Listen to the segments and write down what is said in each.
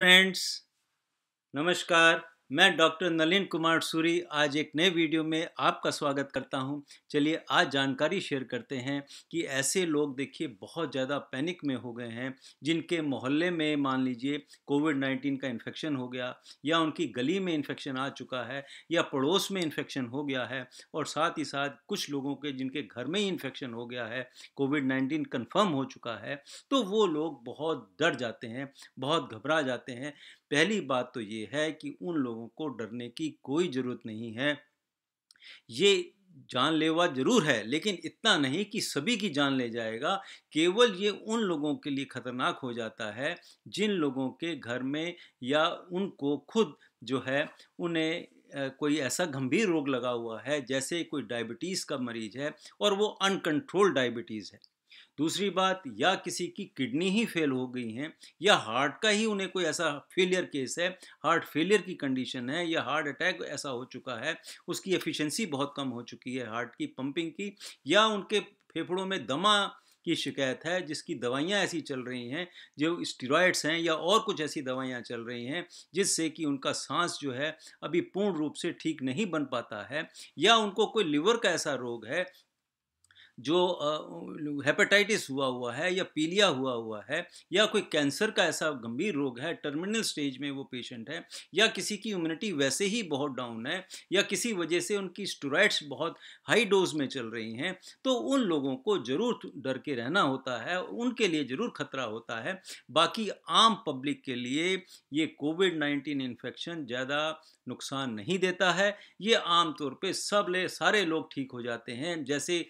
Friends, नमस्कार। मैं doctor Nalin Kumar Suri आज एक नए वीडियो में आपका स्वागत करता हूं। चलिए आज जानकारी शेयर करते हैं कि ऐसे लोग देखिए बहुत ज़्यादा पैनिक में हो गए हैं जिनके मोहल्ले में मान लीजिए कोविड-19 का इन्फेक्शन हो गया या उनकी गली में इन्फेक्शन आ चुका है या पड़ोस में इन्फेक्शन हो गया है और साथ ही साथ कुछ लोगों के जिनके घर में ही इन्फेक्शन हो गया है, कोविड-19 कन्फर्म हो चुका है, तो वो लोग बहुत डर जाते हैं, बहुत घबरा जाते हैं। पहली बात तो ये है कि उन लोगों को डरने की कोई ज़रूरत नहीं है। ये जानलेवा ज़रूर है, लेकिन इतना नहीं कि सभी की जान ले जाएगा। केवल ये उन लोगों के लिए खतरनाक हो जाता है, जिन लोगों के घर में या उनको खुद जो है उन्हें कोई ऐसा गंभीर रोग लगा हुआ है, जैसे कोई डायबिटीज़ का मरीज़ है और वो अनकंट्रोल्ड डायबिटीज़ है। दूसरी बात, या किसी की किडनी ही फेल हो गई हैं या हार्ट का ही उन्हें कोई ऐसा फेलियर केस है, हार्ट फेलियर की कंडीशन है या हार्ट अटैक ऐसा हो चुका है, उसकी एफिशिएंसी बहुत कम हो चुकी है हार्ट की पंपिंग की, या उनके फेफड़ों में दमा की शिकायत है जिसकी दवाइयाँ ऐसी चल रही हैं, जो स्टेरॉइड्स हैं या और कुछ ऐसी दवाइयाँ चल रही हैं जिससे कि उनका सांस जो है अभी पूर्ण रूप से ठीक नहीं बन पाता है, या उनको कोई लिवर का ऐसा रोग है जो हेपेटाइटिस हुआ हुआ है या पीलिया हुआ हुआ है, या कोई कैंसर का ऐसा गंभीर रोग है, टर्मिनल स्टेज में वो पेशेंट है, या किसी की इम्यूनिटी वैसे ही बहुत डाउन है या किसी वजह से उनकी स्टेरॉइड्स बहुत हाई डोज में चल रही हैं, तो उन लोगों को ज़रूर डर के रहना होता है, उनके लिए ज़रूर खतरा होता है। बाकी आम पब्लिक के लिए ये कोविड-19 इन्फेक्शन ज़्यादा नुकसान नहीं देता है। ये आम तौर पे सारे लोग ठीक हो जाते हैं। जैसे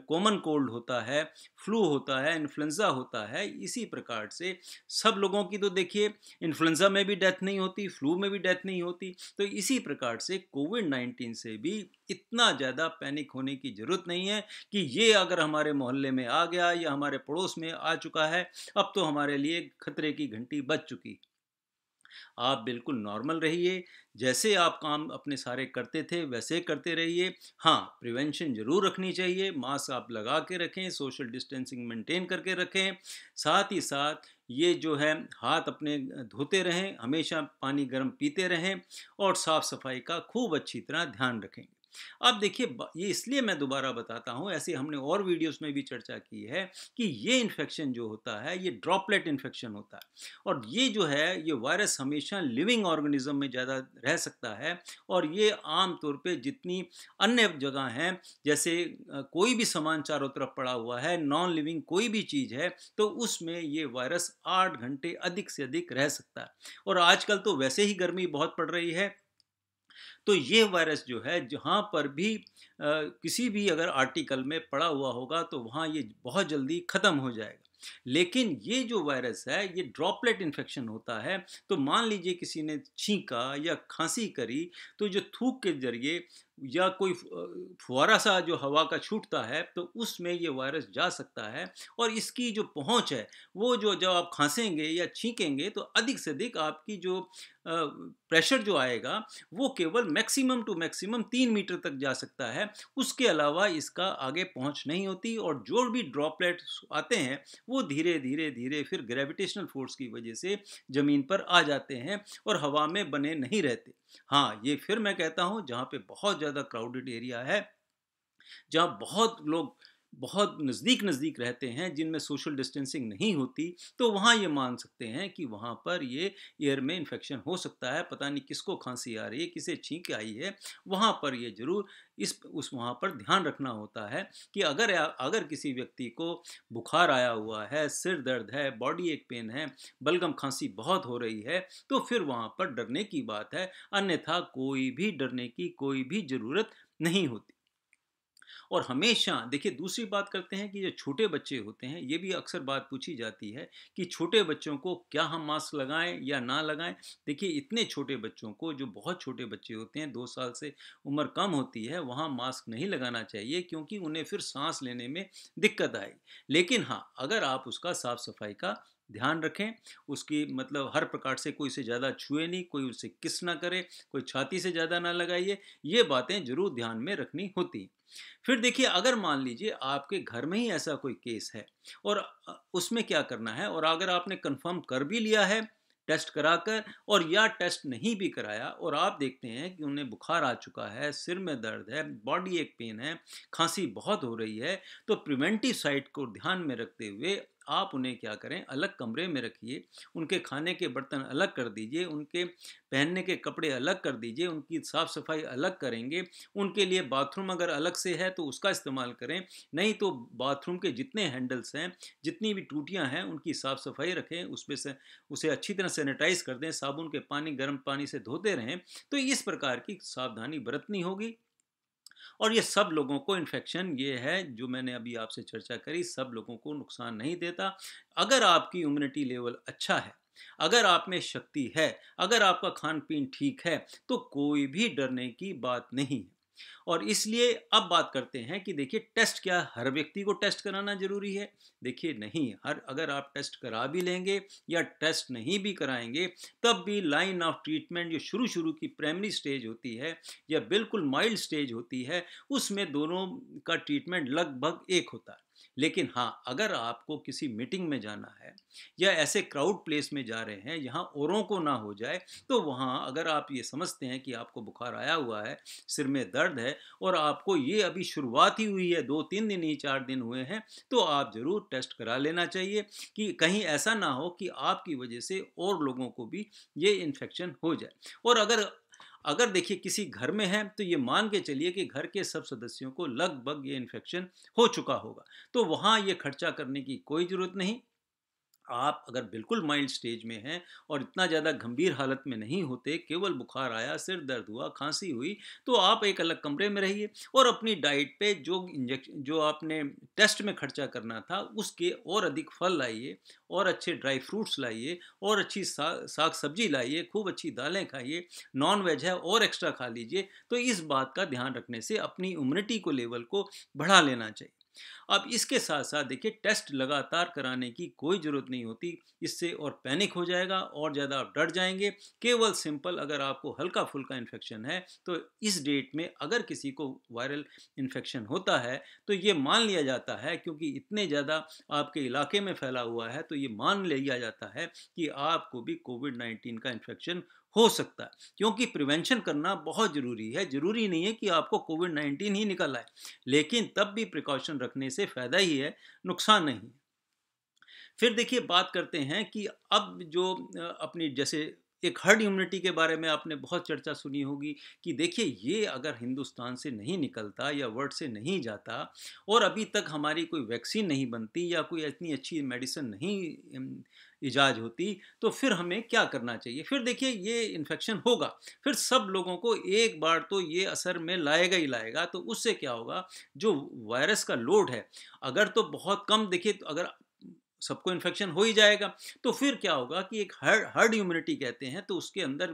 कॉमन कोल्ड होता है, फ्लू होता है, इन्फ्लुएंजा होता है, इसी प्रकार से सब लोगों की तो देखिए इन्फ्लुएंजा में भी डेथ नहीं होती, फ्लू में भी डेथ नहीं होती। तो इसी प्रकार से कोविड-19 से भी इतना ज़्यादा पैनिक होने की ज़रूरत नहीं है कि ये अगर हमारे मोहल्ले में आ गया या हमारे पड़ोस में आ चुका है, अब तो हमारे लिए खतरे की घंटी बज चुकी। आप बिल्कुल नॉर्मल रहिए, जैसे आप काम अपने सारे करते थे वैसे करते रहिए। हाँ, प्रिवेंशन ज़रूर रखनी चाहिए, मास्क आप लगा के रखें, सोशल डिस्टेंसिंग मेंटेन करके रखें। साथ ही साथ ये जो है हाथ अपने धोते रहें, हमेशा पानी गर्म पीते रहें और साफ़ सफाई का खूब अच्छी तरह ध्यान रखें। अब देखिए ये इसलिए मैं दोबारा बताता हूँ, ऐसे हमने और वीडियोस में भी चर्चा की है कि ये इन्फेक्शन जो होता है ये ड्रॉपलेट इन्फेक्शन होता है, और ये जो है ये वायरस हमेशा लिविंग ऑर्गेनिज्म में ज़्यादा रह सकता है, और ये आम तौर पे जितनी अन्य जगह हैं, जैसे कोई भी सामान चारों तरफ पड़ा हुआ है, नॉन लिविंग कोई भी चीज़ है, तो उसमें ये वायरस 8 घंटे अधिक से अधिक रह सकता है। और आजकल तो वैसे ही गर्मी बहुत पड़ रही है, तो ये वायरस जो है जहाँ पर भी किसी भी अगर आर्टिकल में पड़ा हुआ होगा तो वहाँ ये बहुत जल्दी ख़त्म हो जाएगा। लेकिन ये जो वायरस है ये ड्रॉपलेट इन्फेक्शन होता है, तो मान लीजिए किसी ने छींका या खांसी करी, तो जो थूक के जरिए या कोई फुहारा सा जो हवा का छूटता है तो उसमें ये वायरस जा सकता है, और इसकी जो पहुंच है वो जो जब आप खांसेंगे या छींकेंगे तो अधिक से अधिक आपकी जो प्रेशर जो आएगा वो केवल मैक्सिमम टू मैक्सिमम 3 मीटर तक जा सकता है। उसके अलावा इसका आगे पहुंच नहीं होती, और जो भी ड्रॉपलेट्स आते हैं वो धीरे धीरे धीरे फिर ग्रेविटेशनल फोर्स की वजह से ज़मीन पर आ जाते हैं और हवा में बने नहीं रहते। हाँ, ये फिर मैं कहता हूँ जहाँ पे बहुत ज़्यादा क्राउडेड एरिया है, जहाँ बहुत लोग बहुत नज़दीक नज़दीक रहते हैं जिनमें सोशल डिस्टेंसिंग नहीं होती, तो वहाँ ये मान सकते हैं कि वहाँ पर ये एयर में इन्फेक्शन हो सकता है। पता नहीं किसको खांसी आ रही है, किसे छींक आई है, वहाँ पर ये ज़रूर इस उस वहाँ पर ध्यान रखना होता है कि अगर किसी व्यक्ति को बुखार आया हुआ है, सिर दर्द है, बॉडी एक पेन है, बलगम खांसी बहुत हो रही है, तो फिर वहाँ पर डरने की बात है, अन्यथा कोई भी डरने की कोई भी ज़रूरत नहीं होती। और हमेशा देखिए दूसरी बात करते हैं कि जो छोटे बच्चे होते हैं, ये भी अक्सर बात पूछी जाती है कि छोटे बच्चों को क्या हम मास्क लगाएं या ना लगाएं। देखिए इतने छोटे बच्चों को, जो बहुत छोटे बच्चे होते हैं, 2 साल से उम्र कम होती है, वहाँ मास्क नहीं लगाना चाहिए क्योंकि उन्हें फिर सांस लेने में दिक्कत आएगी। लेकिन हाँ, अगर आप उसका साफ सफाई का ध्यान रखें, उसकी मतलब हर प्रकार से कोई से ज़्यादा छुए नहीं, कोई उससे किस ना करे, कोई छाती से ज़्यादा ना लगाइए, ये बातें जरूर ध्यान में रखनी होती। फिर देखिए अगर मान लीजिए आपके घर में ही ऐसा कोई केस है और उसमें क्या करना है, और अगर आपने कंफर्म कर भी लिया है टेस्ट कराकर, और या टेस्ट नहीं भी कराया और आप देखते हैं कि उन्हें बुखार आ चुका है, सिर में दर्द है, बॉडी एक पेन है, खांसी बहुत हो रही है, तो प्रिवेंटिव साइड को ध्यान में रखते हुए आप उन्हें क्या करें, अलग कमरे में रखिए, उनके खाने के बर्तन अलग कर दीजिए, उनके पहनने के कपड़े अलग कर दीजिए, उनकी साफ़ सफाई अलग करेंगे, उनके लिए बाथरूम अगर अलग से है तो उसका इस्तेमाल करें, नहीं तो बाथरूम के जितने हैंडल्स हैं, जितनी भी टूटियां हैं, उनकी साफ़ सफाई रखें, उसमें से उसे अच्छी तरह सैनिटाइज कर दें, साबुन के पानी गर्म पानी से धोते रहें। तो इस प्रकार की सावधानी बरतनी होगी। और ये सब लोगों को इन्फेक्शन, ये है जो मैंने अभी आपसे चर्चा करी, सब लोगों को नुकसान नहीं देता। अगर आपकी इम्यूनिटी लेवल अच्छा है, अगर आप में शक्ति है, अगर आपका खान पीन ठीक है, तो कोई भी डरने की बात नहीं है। और इसलिए अब बात करते हैं कि देखिए, टेस्ट क्या हर व्यक्ति को टेस्ट कराना जरूरी है? देखिए नहीं, हर अगर आप टेस्ट करा भी लेंगे या टेस्ट नहीं भी कराएंगे, तब भी लाइन ऑफ ट्रीटमेंट जो शुरू शुरू की प्राइमरी स्टेज होती है या बिल्कुल माइल्ड स्टेज होती है, उसमें दोनों का ट्रीटमेंट लगभग एक होता है। लेकिन हाँ, अगर आपको किसी मीटिंग में जाना है या ऐसे क्राउड प्लेस में जा रहे हैं जहाँ औरों को ना हो जाए, तो वहाँ अगर आप ये समझते हैं कि आपको बुखार आया हुआ है, सिर में दर्द है और आपको ये अभी शुरुआत ही हुई है, 2-3 दिन ही 4 दिन हुए हैं, तो आप ज़रूर टेस्ट करा लेना चाहिए कि कहीं ऐसा ना हो कि आपकी वजह से और लोगों को भी ये इन्फेक्शन हो जाए। और अगर अगर देखिए किसी घर में है, तो ये मान के चलिए कि घर के सब सदस्यों को लगभग ये इन्फेक्शन हो चुका होगा, तो वहाँ ये खर्चा करने की कोई ज़रूरत नहीं। आप अगर बिल्कुल माइल्ड स्टेज में हैं और इतना ज़्यादा गंभीर हालत में नहीं होते, केवल बुखार आया, सिर दर्द हुआ, खांसी हुई, तो आप एक अलग कमरे में रहिए और अपनी डाइट पे जो आपने टेस्ट में खर्चा करना था, उसके और अधिक फल लाइए और अच्छे ड्राई फ्रूट्स लाइए और अच्छी साग सब्जी लाइए, खूब अच्छी दालें खाइए, नॉन वेज है और एक्स्ट्रा खा लीजिए। तो इस बात का ध्यान रखने से अपनी इम्यूनिटी को लेवल को बढ़ा लेना चाहिए। अब इसके साथ साथ देखिए, टेस्ट लगातार कराने की कोई ज़रूरत नहीं होती, इससे और पैनिक हो जाएगा और ज़्यादा आप डर जाएंगे। केवल सिंपल, अगर आपको हल्का फुल्का इन्फेक्शन है, तो इस डेट में अगर किसी को वायरल इन्फेक्शन होता है, तो ये मान लिया जाता है, क्योंकि इतने ज़्यादा आपके इलाके में फैला हुआ है, तो ये मान लिया जाता है कि आपको भी कोविड-19 का इन्फेक्शन हो सकता है। क्योंकि प्रिवेंशन करना बहुत ज़रूरी है। ज़रूरी नहीं है कि आपको कोविड-19 ही निकल आए, लेकिन तब भी प्रिकॉशन रखने से फ़ायदा ही है, नुकसान नहीं है। फिर देखिए, बात करते हैं कि अब जो अपनी जैसे एक हर्ड इम्यूनिटी के बारे में आपने बहुत चर्चा सुनी होगी कि देखिए, ये अगर हिंदुस्तान से नहीं निकलता या वर्ल्ड से नहीं जाता और अभी तक हमारी कोई वैक्सीन नहीं बनती या कोई इतनी अच्छी मेडिसिन नहीं इजाज होती, तो फिर हमें क्या करना चाहिए? फिर देखिए, ये इन्फेक्शन होगा, फिर सब लोगों को एक बार तो ये असर में लाएगा ही लाएगा। तो उससे क्या होगा, जो वायरस का लोड है, अगर तो बहुत कम, देखिए तो अगर सबको इन्फेक्शन हो ही जाएगा, तो फिर क्या होगा कि एक हर्ड हर्ड इम्यूनिटी कहते हैं, तो उसके अंदर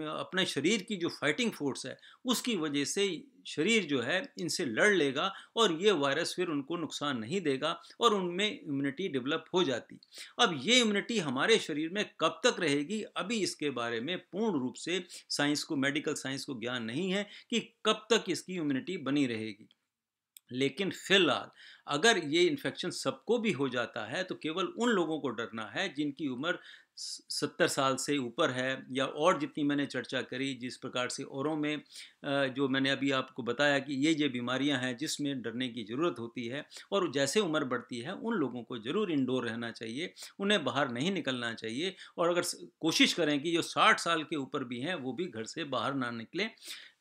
अपने शरीर की जो फाइटिंग फोर्स है, उसकी वजह से शरीर जो है इनसे लड़ लेगा और ये वायरस फिर उनको नुकसान नहीं देगा और उनमें इम्यूनिटी डेवलप हो जाती। अब ये इम्यूनिटी हमारे शरीर में कब तक रहेगी, अभी इसके बारे में पूर्ण रूप से साइंस को, मेडिकल साइंस को ज्ञान नहीं है कि कब तक इसकी इम्यूनिटी बनी रहेगी। लेकिन फिलहाल अगर ये इन्फेक्शन सबको भी हो जाता है, तो केवल उन लोगों को डरना है जिनकी उम्र 70 साल से ऊपर है, या और जितनी मैंने चर्चा करी, जिस प्रकार से औरों में जो मैंने अभी आपको बताया कि ये बीमारियां हैं जिसमें डरने की ज़रूरत होती है, और जैसे उम्र बढ़ती है उन लोगों को ज़रूर इंडोर रहना चाहिए, उन्हें बाहर नहीं निकलना चाहिए। और अगर कोशिश करें कि जो 60 साल के ऊपर भी हैं वो भी घर से बाहर ना निकलें।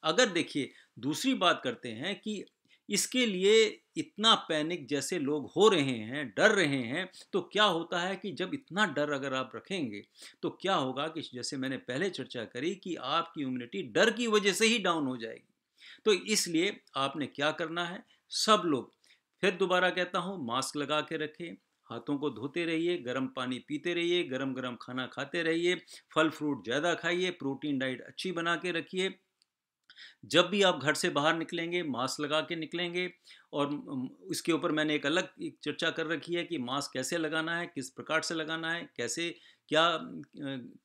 अगर देखिए, दूसरी बात करते हैं कि इसके लिए इतना पैनिक जैसे लोग हो रहे हैं, डर रहे हैं, तो क्या होता है कि जब इतना डर अगर आप रखेंगे, तो क्या होगा कि जैसे मैंने पहले चर्चा करी कि आपकी इम्यूनिटी डर की वजह से ही डाउन हो जाएगी। तो इसलिए आपने क्या करना है, सब लोग, फिर दोबारा कहता हूँ, मास्क लगा के रखें, हाथों को धोते रहिए, गर्म पानी पीते रहिए, गरम गरम खाना खाते रहिए, फल फ्रूट ज़्यादा खाइए, प्रोटीन डाइट अच्छी बना के रखिए। जब भी आप घर से बाहर निकलेंगे, मास्क लगा के निकलेंगे। और इसके ऊपर मैंने एक अलग एक चर्चा कर रखी है कि मास्क कैसे लगाना है, किस प्रकार से लगाना है, कैसे क्या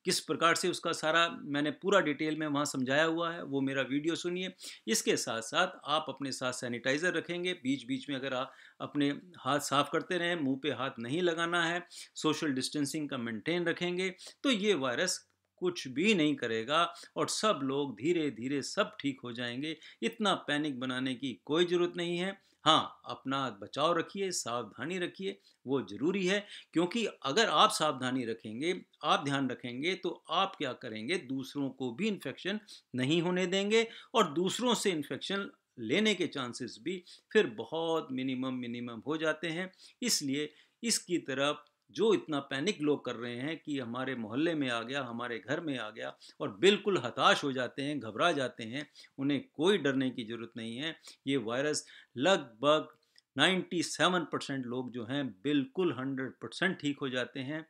किस प्रकार से उसका सारा मैंने पूरा डिटेल में वहाँ समझाया हुआ है, वो मेरा वीडियो सुनिए। इसके साथ साथ आप अपने साथ सैनिटाइज़र रखेंगे, बीच बीच में अगर आप अपने हाथ साफ करते रहें, मुंह पे हाथ नहीं लगाना है, सोशल डिस्टेंसिंग का मेंटेन रखेंगे, तो ये वायरस कुछ भी नहीं करेगा और सब लोग धीरे धीरे सब ठीक हो जाएंगे। इतना पैनिक बनाने की कोई ज़रूरत नहीं है। हाँ, अपना बचाव रखिए, सावधानी रखिए, वो ज़रूरी है, क्योंकि अगर आप सावधानी रखेंगे, आप ध्यान रखेंगे, तो आप क्या करेंगे, दूसरों को भी इन्फेक्शन नहीं होने देंगे और दूसरों से इन्फेक्शन लेने के चांसेस भी फिर बहुत मिनिमम मिनिमम हो जाते हैं। इसलिए इसकी तरफ जो इतना पैनिक लोग कर रहे हैं कि हमारे मोहल्ले में आ गया, हमारे घर में आ गया, और बिल्कुल हताश हो जाते हैं, घबरा जाते हैं, उन्हें कोई डरने की ज़रूरत नहीं है। ये वायरस लगभग 97% लोग जो हैं बिल्कुल 100% ठीक हो जाते हैं।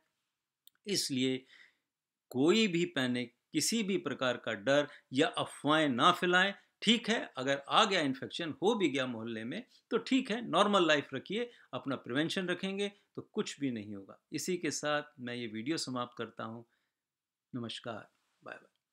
इसलिए कोई भी पैनिक, किसी भी प्रकार का डर या अफवाहें ना फैलाएं। ठीक है, अगर आ गया इन्फेक्शन, हो भी गया मोहल्ले में, तो ठीक है, नॉर्मल लाइफ रखिए, अपना प्रिवेंशन रखेंगे तो कुछ भी नहीं होगा। इसी के साथ मैं ये वीडियो समाप्त करता हूँ। नमस्कार, बाय बाय।